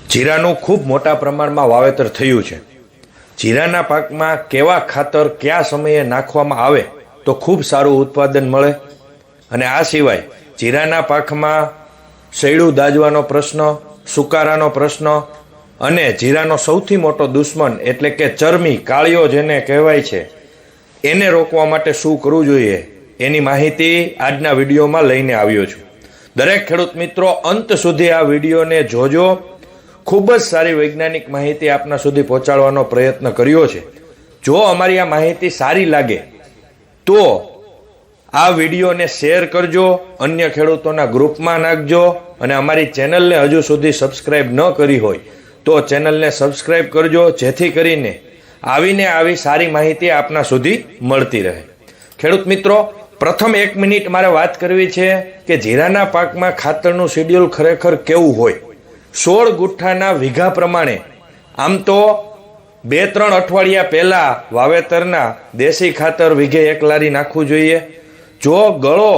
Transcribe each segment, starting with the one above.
જીરાનું ખૂબ મોટા પ્રમાણમાં વાવેતર થયું છે। જીરાના પાકમાં કેવા ખાતર કયા સમયે નાખવામાં આવે તો ખૂબ સારું ઉત્પાદન મળે અને આ સિવાય જીરાના પાકમાં શેરડું દાજવાનો પ્રશ્ન, સુકારાનો પ્રશ્ન અને જીરાનો સૌથી મોટો દુશ્મન એટલે કે ચરમી કાળિયો જેને કહેવાય છે એને રોકવા માટે શું કરવું જોઈએ એની માહિતી આજના વિડીયોમાં લઈને આવ્યો છું। દરેક ખેડૂત મિત્રો અંત સુધી આ વિડીયોને જોજો। ખૂબ જ સારી વૈજ્ઞાનિક માહિતી આપના સુધી પહોંચાડવાનો પ્રયત્ન કર્યો છે। જો અમારી આ માહિતી સારી લાગે તો આ વિડીયોને શેર કરજો, અન્ય ખેડૂતોના ગ્રુપમાં નાખજો અને અમારી ચેનલને હજુ સુધી સબસ્ક્રાઇબ ન કરી હોય તો ચેનલને સબસ્ક્રાઇબ કરજો, જેથી કરીને આવીને આવી સારી માહિતી આપના સુધી મળતી રહે। ખેડૂત મિત્રો, પ્રથમ 1 મિનિટ મારે વાત કરવી છે કે જીરાના પાકમાં ખાતરનું શેડ્યુલ ખરેખર કેવું હોય। 16 ગુઠ્ઠાના વીઘા પ્રમાણે આમ તો 2-3 અઠવાડિયા પહેલા વાવેતરના દેશી ખાતર વીઘે 1 લારી નાખવું જોઈએ। જો ગળો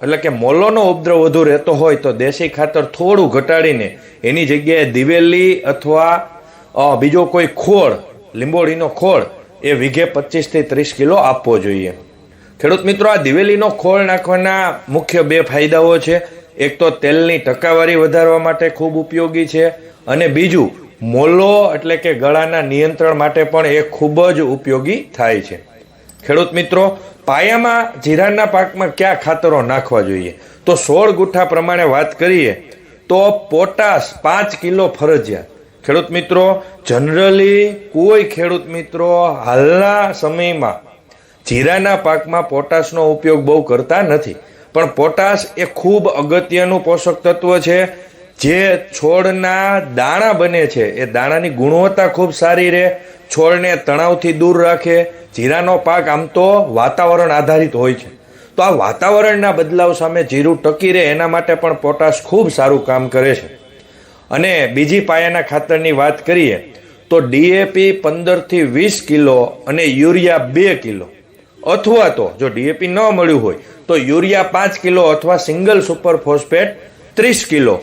એટલે કે મોલોનો ઉપદ્રવ વધુ રહેતો હોય તો દેશી ખાતર થોડું ઘટાડીને એની જગ્યાએ દિવેલી અથવા બીજો કોઈ ખોળ, લીંબોળીનો ખોળ એ વીઘે 25 થી 30 કિલો આપવો જોઈએ। ખેડૂત મિત્રો, આ દિવેલીનો ખોળ નાખવાના મુખ્ય 2 ફાયદાઓ છે। એક તો તેલની ટકાવારી વધારવા માટે ખૂબ ઉપયોગી છે અને બીજું મોલો એટલે કે ગળાના નિયંત્રણ માટે પણ એ ખૂબ જ ઉપયોગી થાય છે। ખેડૂત મિત્રો, પાયામાં જીરાના પાકમાં કયા ખાતરો નાખવા જોઈએ તો 16 ગુઠ્ઠા પ્રમાણે વાત કરીએ તો પોટાશ 5 કિલો ફરજિયાત। ખેડૂત મિત્રો, જનરલી કોઈ ખેડૂત મિત્રો હાલના સમયમાં જીરાના પાકમાં પોટાશનો ઉપયોગ બહુ કરતા નથી, પણ પોટાશ એ ખૂબ અગત્યનું પોષક તત્વ છે જે છોડના દાણા બને છે એ દાણાની ગુણવત્તા ખૂબ સારી રહે, છોડને તણાવથી દૂર રાખે। જીરાનો પાક આમ તો વાતાવરણ આધારિત હોય છે, તો આ વાતાવરણના બદલાવ સામે જીરું ટકી રહે એના માટે પણ પોટાશ ખૂબ સારું કામ કરે છે। અને બીજી પાયાના ખાતરની વાત કરીએ તો ડીએપી 15 થી 20 કિલો અને યુરિયા 2 કિલો, અથવા તો જો ડીએપી ન મળ્યું હોય તો યુરિયા 5 કિલો અથવા સિંગલ સુપર ફોસ્ફેટ 30 કિલો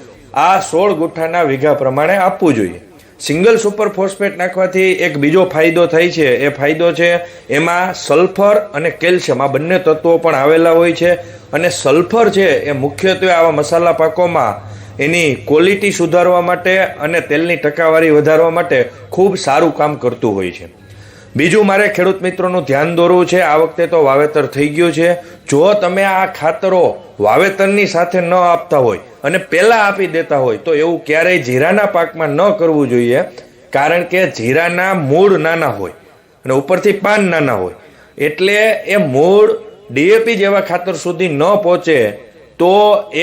આ 16 ગુઠ્ઠાના વીઘા પ્રમાણે આપવું જોઈએ। સિંગલ સુપર ફોસ્ફેટ નાખવાથી એક બીજો ફાયદો થાય છે, એ ફાયદો છે એમાં સલ્ફર અને કેલ્શિયમ આ બંને તત્વો પણ આવેલા હોય છે અને સલ્ફર છે એ મુખ્યત્વે આવા મસાલા પાકોમાં એની ક્વોલિટી સુધારવા માટે અને તેલની ટકાવારી વધારવા માટે ખૂબ સારું કામ કરતું હોય છે। બીજું મારે ખેડૂત મિત્રોનું ધ્યાન દોરવું છે, આ વખતે તો વાવેતર થઈ ગયું છે, જો તમે આ ખાતરો વાવેતરની સાથે ન આપતા હોય અને પહેલા આપી દેતા હોય તો એવું ક્યારેય જીરાના પાકમાં ન કરવું જોઈએ, કારણ કે જીરાના મૂળ નાના હોય અને ઉપરથી પાન નાના હોય એટલે એ મૂળ ડીએપી જેવા ખાતર સુધી ન પહોંચે તો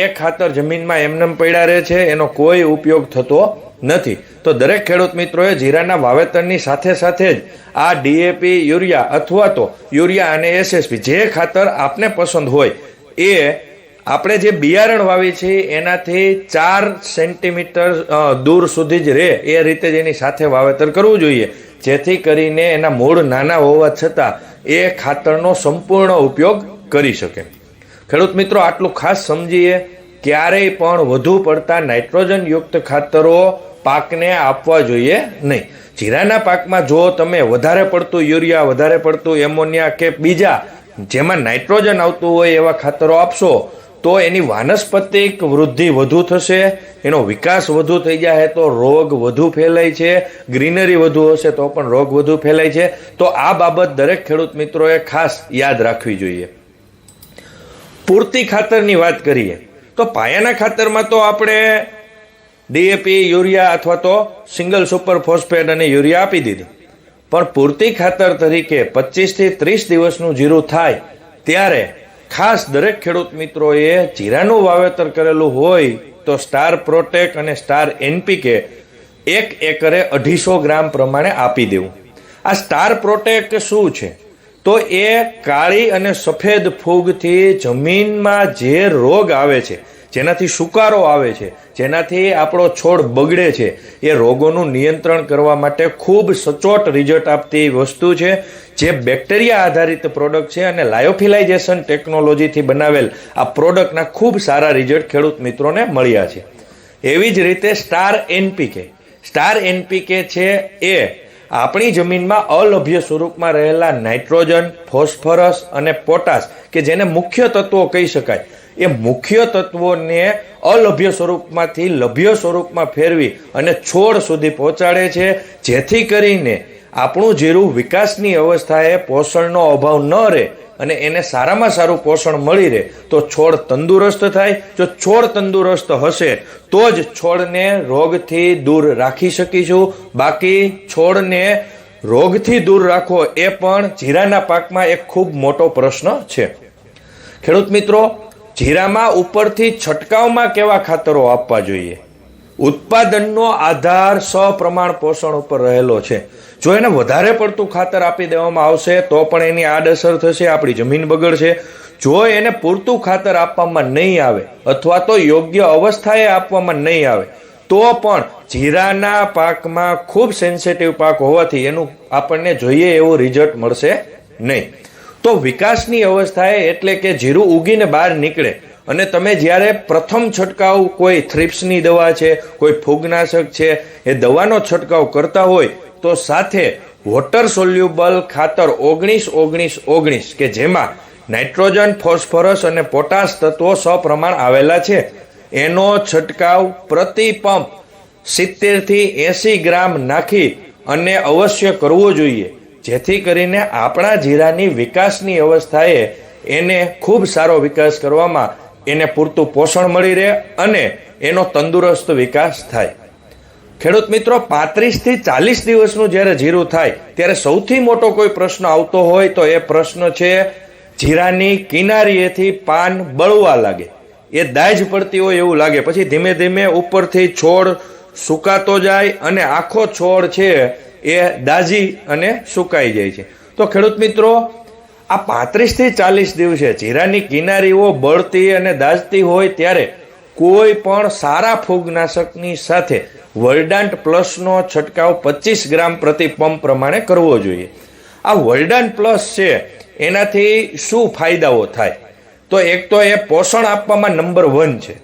એ ખાતર જમીનમાં એમનેમ પડ્યા રહે છે, એનો કોઈ ઉપયોગ થતો નથી। તો દરેક ખેડૂત મિત્રોએ જીરાના વાવેતરની સાથે સાથે જ આ ડીએપી, યુરિયા અથવા તો યુરિયા અને એસએસપી જે ખાતર આપને પસંદ હોય એ આપણે જે બિયારણ વાવી છે એનાથી 4 સેન્ટીમીટર દૂર સુધી જ રહે એ રીતે જ એની સાથે વાવેતર કરવું જોઈએ, જેથી કરીને એના મૂળ નાના હોવા છતાં એ ખાતરનો સંપૂર્ણ ઉપયોગ કરી શકે। ખેડૂત મિત્રો, આટલું ખાસ સમજીએ, ક્યારેય પણ વધુ પડતા નાઇટ્રોજન યુક્ત ખાતરો પાકને આપવા જોઈએ નહીં। જીરાના પાકમાં જો તમે વધારે પડતું યુરિયા, વધારે પડતું એમોનિયા કે બીજા જેમાં નાઇટ્રોજન આવતું હોય એવા ખાતરો આપશો તો એની વાનસ્પતિક વૃદ્ધિ વધુ થશે, એનો વિકાસ વધુ થઈ જાય તો રોગ વધુ ફેલાય છે, ગ્રીનરી વધુ હશે તો પણ રોગ વધુ ફેલાય છે। તો આ બાબત દરેક ખેડૂત મિત્રોએ ખાસ યાદ રાખવી જોઈએ। પૂરતી ખાતરની વાત કરીએ તો પાયાના ખાતરમાં તો આપણે ડીએપી, યુરિયા અથવા તો સિંગલ સુપર ફોસ્ફેટ અને યુરિયા આપી દીધી, પણ પૂરતી ખાતર તરીકે 25 થી 30 દિવસનું જીરું થાય ત્યારે ખાસ દરેક ખેડૂત મિત્રોએ જીરાનું વાવેતર કરેલું હોય તો સ્ટાર પ્રોટેક અને સ્ટાર એનપીકે 1 એકરે 250 ગ્રામ પ્રમાણે આપી દેવું। આ સ્ટાર પ્રોટેક શું છે તો એ કાળી અને સફેદ ફૂગથી જમીનમાં જે રોગ આવે છે, જેનાથી સુકારો આવે છે, જેનાથી આપણો છોડ બગડે છે, એ રોગોનું નિયંત્રણ કરવા માટે ખૂબ સચોટ રિઝલ્ટ આપતી વસ્તુ છે, જે બેક્ટેરિયા આધારિત પ્રોડક્ટ છે અને લાયોફિલાઇઝેશન ટેકનોલોજીથી બનાવેલ આ પ્રોડક્ટના ખૂબ સારા રિઝલ્ટ ખેડૂત મિત્રોને મળ્યા છે। એવી જ રીતે સ્ટાર એનપીકે સ્ટાર એનપીકે છે એ આપણી જમીનમાં અલભ્ય સ્વરૂપમાં રહેલા નાઇટ્રોજન, ફોસ્ફરસ અને પોટાશ કે જેને મુખ્ય તત્વો કહી શકાય, એ મુખ્ય તત્વોને અલભ્ય સ્વરૂપમાંથી લભ્ય સ્વરૂપમાં ફેરવી અને છોડ સુધી પહોંચાડે છે, જેથી કરીને આપણું જીરું વિકાસની અવસ્થાએ પોષણનો અભાવ ન રહે અને એને સારામાં સારું પોષણ મળી રહે તો છોડ તંદુરસ્ત થાય. જો છોડ તંદુરસ્ત હશે તો જ છોડને રોગથી દૂર રાખી શકીશું. બાકી છોડને રોગથી દૂર રાખવો એ પણ જીરાના પાકમાં એક ખૂબ મોટો પ્રશ્ન છે. ખેડૂત મિત્રો, જીરામાં ઉપરથી છંટકાવમાં કેવા ખાતરો આપવા જોઈએ? ઉત્પાદનનો આધાર સપ્રમાણ પોષણ ઉપર રહેલો છે. જો એને વધારે પડતું ખાતર આપી દેવામાં આવશે તો પણ એની આડઅસર થશે, આપણી જમીન બગડશે. જો એને પૂરતું ખાતર આપવામાં નહીં આવે અથવા તો યોગ્ય અવસ્થાએ આપવામાં નહીં આવે તો પણ જીરાના પાકમાં ખૂબ સેન્સિટિવ પાક હોવાથી એનું આપણને જોઈએ એવું રિઝલ્ટ મળશે નહીં. તો વિકાસની અવસ્થાએ એટલે કે જીરું ઉગીને બહાર નીકળે અને તમે જ્યારે પ્રથમ છંટકાવ કોઈ થ્રિપ્સની દવા છે, કોઈ ફૂગનાશક છે, એ દવાનો છંટકાવ કરતા હોય તો સાથે વોટર સોલ્યુબલ ખાતર 19-19-19 કે જેમાં નાઇટ્રોજન, ફોસ્ફરસ અને પોટાશ તત્વો સપ્રમાણ આવેલા છે એનો છંટકાવ પ્રતિ પંપ 70 થી 80 ગ્રામ નાખી અને અવશ્ય કરવો જોઈએ, જેથી કરીને આપણા જીરાની વિકાસની અવસ્થાએ એને ખૂબ સારો વિકાસ કરવામાં એને પૂરતું પોષણ મળી રહે અને એનો તંદુરસ્ત વિકાસ થાય. ખેડૂત મિત્રો, 35 થી 40 દિવસનું જ્યારે જીરું થાય ત્યારે સૌથી મોટો કોઈ પ્રશ્ન આવતો હોય તો એ પ્રશ્ન છે જીરાની કિનારીએથી પાન બળવા લાગે, એ દાજ પડતી હોય એવું લાગે, પછી ધીમે ધીમે ઉપરથી છોડ સુકાતો જાય અને આખો છોડ છે એ દાજી અને સુકાઈ જાય છે. તો ખેડૂત મિત્રો, આ 35 થી 40 દિવસે જીરાની કિનારીઓ બળતી અને દાજતી હોય ત્યારે કોઈ પણ સારા ફૂગનાશકની સાથે વર્ડાન્ટ પ્લસનો છંટકાવ 25 ગ્રામ પ્રતિ પંપ પ્રમાણે કરવો જોઈએ. આ વર્ડાન્ટ પ્લસ છે એનાથી શું ફાયદાઓ થાય? તો એક તો એ પોષણ આપવામાં નંબર 1 છે.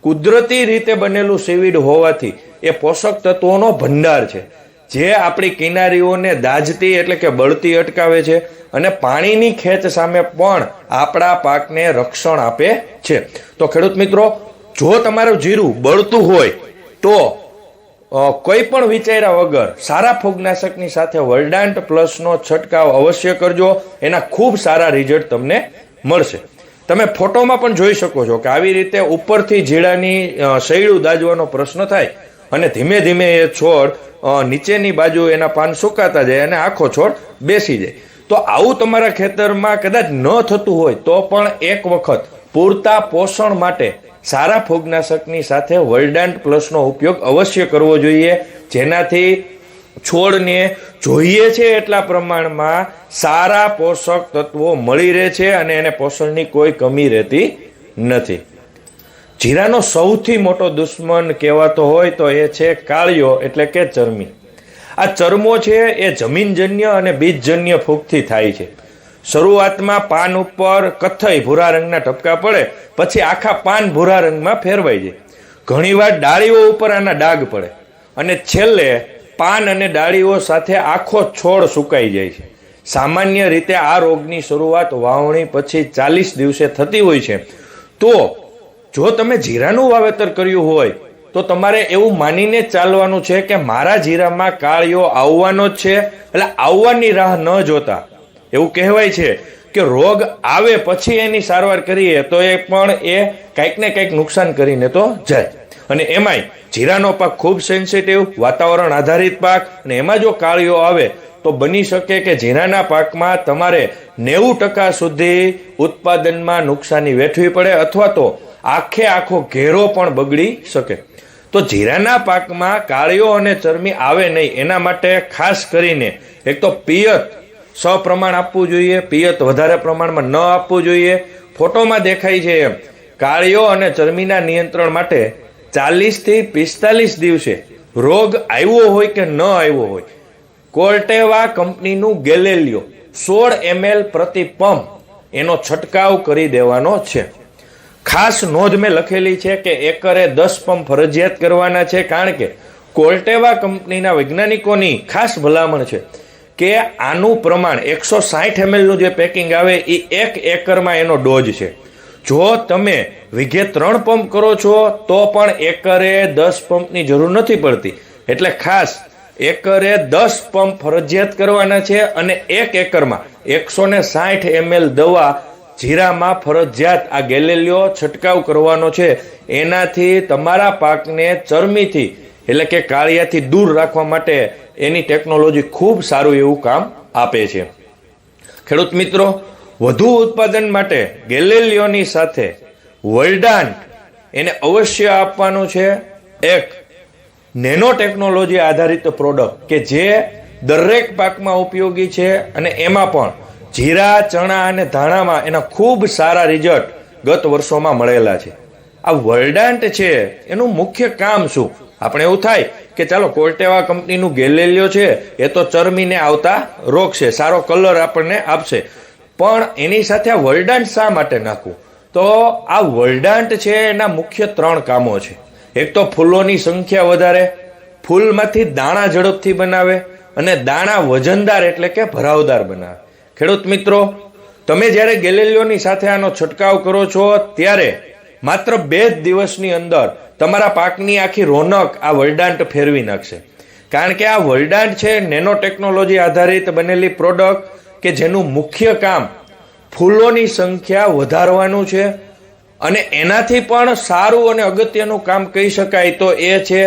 કુદરતી રીતે બનેલું સીવીડ હોવાથી એ પોષક તત્વોનો ભંડાર છે જે આપણી કિનારીઓને દાજતી એટલે કે બળતી અટકાવે છે અને પાણીની ખેંચ સામે પણ આપણા પાકને રક્ષણ આપે છે. તો ખેડૂત મિત્રો, જો તમારું જીરું બળતું હોય તો કોઈ પણ વિચાર્યા વગર સારા ફૂગનાશકની સાથે વર્ડાન્ટ પ્લસનો છંટકાવ અવશ્ય કરજો, એના ખૂબ સારા રિઝલ્ટ તમને મળશે. તમે ફોટોમાં પણ જોઈ શકો છો કે આવી રીતે ઉપરથી જીરાની શૈડું દાજવાનો પ્રશ્ન થાય અને ધીમે ધીમે એ છોડ નીચેની બાજુ એના પાન સુકાતા જાય અને આખો છોડ બેસી જાય. તો આવું તમારા ખેતરમાં કદાચ ન થતું હોય તો પણ એક વખત પૂરતા પોષણ માટે સારા ફૂગનાશકની સાથે વર્ડાન્ટ પ્લસનો ઉપયોગ અવશ્ય કરવો જોઈએ, જેનાથી છોડને જોઈએ છે એટલા પ્રમાણમાં સારા પોષક તત્વો મળી રહે છે અને એને પોષણની કોઈ કમી રહેતી નથી. જીરાનો સૌથી મોટો દુશ્મન કહેવાતો હોય તો એ છે કાળિયો એટલે કે ચરમી. આ ચરમો છે એ જમીનજન્ય અને બીજજન્ય ફૂગથી થાય છે. શરૂઆતમાં પાન ઉપર કથ્થઈ ભૂરા રંગના ટપકા પડે, પછી આખા પાન ભૂરા રંગમાં ફેરવાઈ જાય. ઘણીવાર ડાળીઓ ઉપર આના ડાઘ પડે અને છેલ્લે પાન અને ડાળીઓ સાથે આખો છોડ સુકાઈ જાય છે. સામાન્ય રીતે આ રોગની શરૂઆત વાવણી પછી 40 દિવસે થતી હોય છે. તો જો તમે જીરાનું વાવેતર કર્યું હોય તો તમારે એવું માનીને ચાલવાનું છે કે મારા જીરામાં કાળિયો આવવાનો જ છે, એટલે આવવાની રાહ ન જોતા. એવું કહેવાય છે કે રોગ આવે પછી એની સારવાર કરીએ તો એ પણ એ કંઈક ને કંઈક નુકસાન કરીને તો જાય. અને એમાંય જીરાનો પાક ખૂબ સેન્સિટિવ, વાતાવરણ આધારિત પાક, અને એમાં જો કાળિયો આવે તો બની શકે કે જીરાના પાકમાં તમારે 90% સુધી ઉત્પાદનમાં નુકસાની વેઠવી પડે અથવા તો આખો ઘેરો પણ બગડી શકે. તો જીરાના પાકમાં કાળિયો અને ચરમી આવે નહીં એના માટે ખાસ કરીને એક તો પિયત સપ્રમાણ આપવું જોઈએ, પિયત વધારે પ્રમાણમાં ન આપવું જોઈએ. ફોટોમાં દેખાય છે એમ કાળિયો અને ચરમીના નિયંત્રણ માટે 40 થી 45 દિવસે રોગ આવ્યો હોય કે ન આવ્યો હોય, કોર્ટેવા કંપનીનું ગેલેલિયો 16 ml પ્રતિ પંપ એનો છંટકાવ કરી દેવાનો છે. ખાસ નોંધ મેં લખેલી છે કે એકરે 10 પંપ ફરજિયાત કરવાના છે, કારણ કે કોલ્ટેવા કંપનીના વૈજ્ઞાનિકોની ખાસ ભલામણ છે કે આનું પ્રમાણ 160 ml નું જે પેકિંગ આવે એ 1 એકરમાં એનો ડોઝ છે. જો તમે વીઘે 3 પંપ કરો છો તો પણ એકરે 10 પંપની જરૂર નથી પડતી. એટલે ખાસ એકરે 10 પંપ ફરજિયાત કરવાના છે અને 1 એકરમાં 160 ml દવા જીરામાં ફરજિયાત આ ગેલેલિયો છંટકાવ કરવાનો છે. એનાથી તમારા પાકને ચરમીથી એટલે કે કાળિયાથી દૂર રાખવા માટે એની ટેકનોલોજી ખૂબ સારું એવું કામ આપે છે. ખેડૂત મિત્રો, વધુ ઉત્પાદન માટે ગેલેલિયોની સાથે વર્લ્ડાન્ટ એને અવશ્ય આપવાનું છે. એક નેનો ટેકનોલોજી આધારિત પ્રોડક્ટ કે જે દરેક પાકમાં ઉપયોગી છે અને એમાં પણ જીરા, ચણા અને ધાણામાં એના ખૂબ સારા રિઝલ્ટ ગત વર્ષોમાં મળેલા છે. આ વર્લ્ડાન્ટ છે એનું મુખ્ય કામ શું? આપણે એવું થાય કે ચાલો કોલ્ટેવા કંપનીનું ગેલેલિયો છે એ તો ચરમીને આવતા રોગ છે, સારો કલર આપણને આપશે, પણ એની સાથે આ વર્લ્ડાન્ટ શા માટે નાખવું? તો આ વર્લ્ડાન્ટ છે એના મુખ્ય 3 કામો છે. એક તો ફૂલોની સંખ્યા વધારે, ફૂલમાંથી દાણા ઝડપથી બનાવે અને દાણા વજનદાર એટલે કે ભરાવદાર બનાવે. ખેડૂત મિત્રો, તમે જ્યારે ગેલેલિયોની સાથે આનો છંટકાવ કરો છો ત્યારે માત્ર 2 જ દિવસની અંદર તમારા પાકની આખી રોનક આ વર્લ્ડાન્ટ ફેરવી નાખશે. કારણ કે આ વર્લ્ડાન્ટ છે નેનો ટેકનોલોજી આધારિત બનેલી પ્રોડક્ટ કે જેનું મુખ્ય કામ ફૂલોની સંખ્યા વધારવાનું છે અને એનાથી પણ સારું અને અગત્યનું કામ કહી શકાય તો એ છે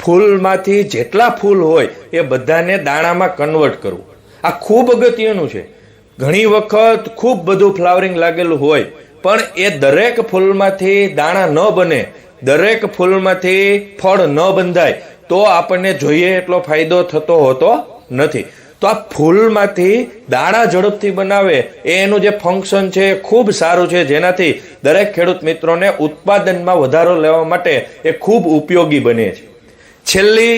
ફૂલમાંથી જેટલા ફૂલ હોય એ બધાને દાણામાં કન્વર્ટ કરવું. આ ખૂબ અગત્યનું છે. ઘણી વખત ખૂબ બધું ફ્લાવરિંગ લાગેલું હોય પણ એ દરેક ફૂલમાંથી દાણા ન બને, દરેક ફૂલમાંથી ફળ ન બંધાય તો આપણને જોઈએ એટલો ફાયદો થતો હોતો નથી. તો આ ફૂલમાંથી દાણા ઝડપથી બનાવે એ એનું જે ફંક્શન છે એ ખૂબ સારું છે, જેનાથી દરેક ખેડૂત મિત્રોને ઉત્પાદનમાં વધારો લેવા માટે એ ખૂબ ઉપયોગી બને છે. છેલ્લી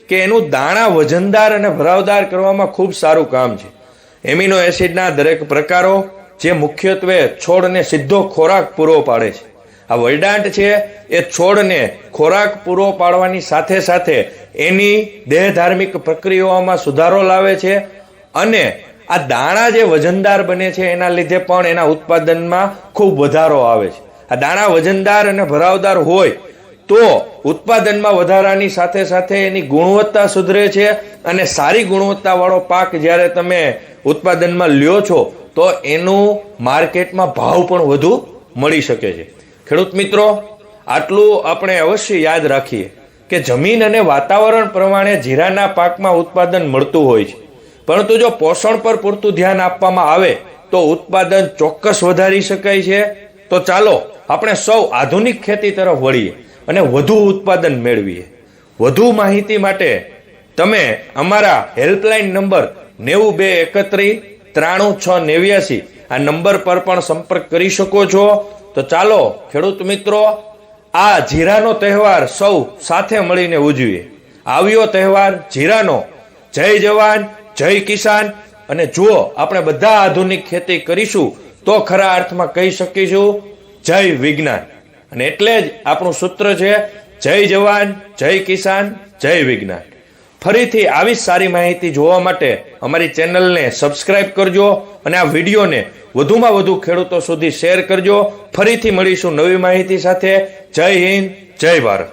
કે એનું દાણા વજનદાર અને ભરાવદાર કરવામાં ખૂબ સારું કામ છે. એમિનો એસિડના દરેક પ્રકારો જે મુખ્યત્વે છોડને સીધો ખોરાક પૂરો પાડે છે. આ વર્લ્ડાન્ટ છે એ છોડને ખોરાક પૂરો પાડવાની સાથે સાથે એની દેહધાર્મિક પ્રક્રિયાઓમાં સુધારો લાવે છે અને આ દાણા જે વજનદાર બને છે એના લીધે પણ એના ઉત્પાદનમાં ખૂબ વધારો આવે છે. આ દાણા વજનદાર અને ભરાવદાર હોય તો ઉત્પાદનમાં વધારાની સાથે સાથે એની ગુણવત્તા સુધરે છે અને સારી ગુણવત્તાવાળો પાક જ્યારે તમે ઉત્પાદનમાં લ્યો છો તો એનું માર્કેટમાં ભાવ પણ વધુ મળી શકે છે. ખેડૂત મિત્રો, આટલું આપણે અવશ્ય યાદ રાખીએ કે જમીન અને વાતાવરણ પ્રમાણે જીરાના પાકમાં ઉત્પાદન મળતું હોય છે, પરંતુ જો પોષણ પર પૂરતું ધ્યાન આપવામાં આવે તો ઉત્પાદન ચોક્કસ વધારી શકાય છે. તો ચાલો આપણે સૌ આધુનિક ખેતી તરફ વળીએ અને વધુ ઉત્પાદન મેળવીએ. વધુ માહિતી માટે તમે અમારા હેલ્પલાઇન નંબર 9231 આ નંબર પર પણ સંપર્ક કરી શકો છો. તો ચાલો ખેડૂત મિત્રો, આ જીરાનો તહેવાર સૌ સાથે મળીને ઉજવીએ. આવ્યો તહેવાર જીરાનો. જય જવાન, જય કિસાન. અને જુઓ, આપણે બધા આધુનિક ખેતી કરીશું તો ખરા અર્થમાં કહી શકીશું જય વિજ્ઞાન. અને એટલે જ આપણું સૂત્ર છે જય જવાન, જય કિસાન, જય વિજ્ઞાન. ફરીથી આવી સારી માહિતી જોવા માટે અમારી ચેનલને સબસ્ક્રાઇબ કરજો અને આ વિડીયોને વધુમાં વધુ ખેડૂતો સુધી શેર કરજો. ફરીથી મળીશું નવી માહિતી સાથે. જય હિન્દ, જય ભારત.